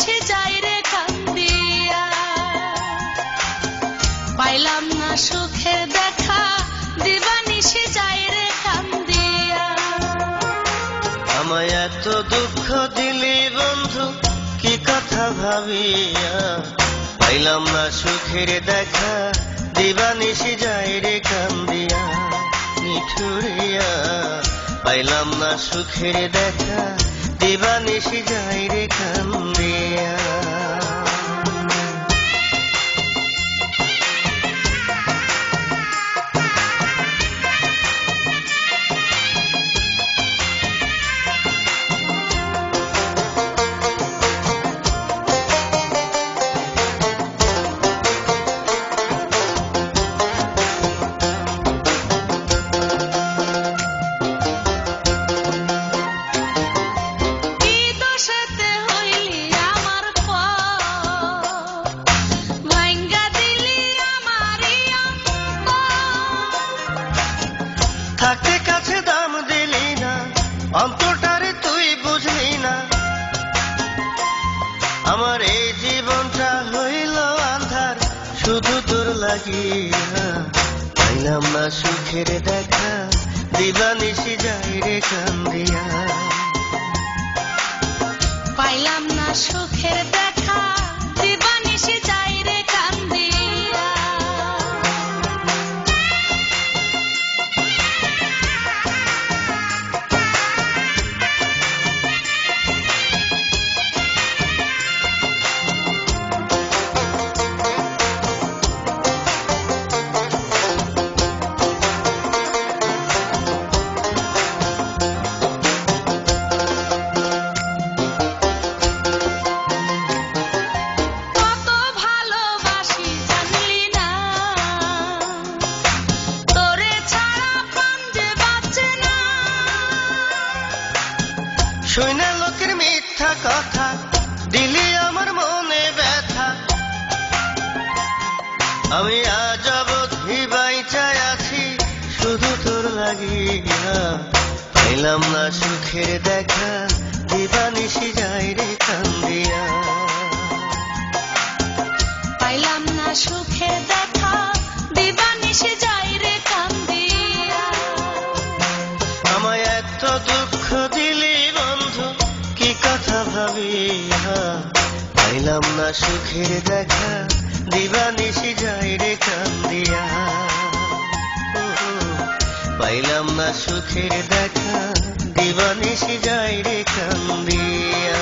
নিশি যাই রে কান্দিয়া। পাইলাম না সুখের দেখা, দিবা নিশি যাই রে কান্দিয়া। আমায় এত দুঃখ দিলি বন্ধু কি কথা ভাবিয়া। পাইলাম না সুখের দেখা, দিবা নিশি যাই রে কান্দিয়া। নিঠুরিয়া পাইলাম না সুখের দেখা, দিবা নিশি যাই রে কান্দিয়া। থাকতে কাছে দাম দিলি না, অন্তরটারে তুই বুঝলি না। আমার এই জীবনটা হইল আন্ধার শুধু তোর লাগিয়া। পাইলাম না সুখের দেখা, দিবা নিশি যাই রে কান্দিয়া। পাইলাম না সুখের দেখা, দিবা নিশি যাই রে কান্দিয়া। শুনে লোকের মিথ্যা কথা, দিলি আমার মনে ব্যথা। আমি আজ অবধি বাইচায় আছি শুধু তোর লাগিয়া। পাইলাম না সুখের দেখা, দিবা নিশি যাই রে কান্দিয়া। পাইলাম না সুখের দেখা, দিবা নিশি যাই রে কান্দিয়া। আমায় এত দুঃখ দিলি বন্ধু কি কথা ভাবিয়া। পাইলাম না সুখের দেখা, দিবা নিশি যাই রে কান্দিয়া। পাইলাম না সুখের দেখা, দিবা নিশি যাই রে কান্দিয়া।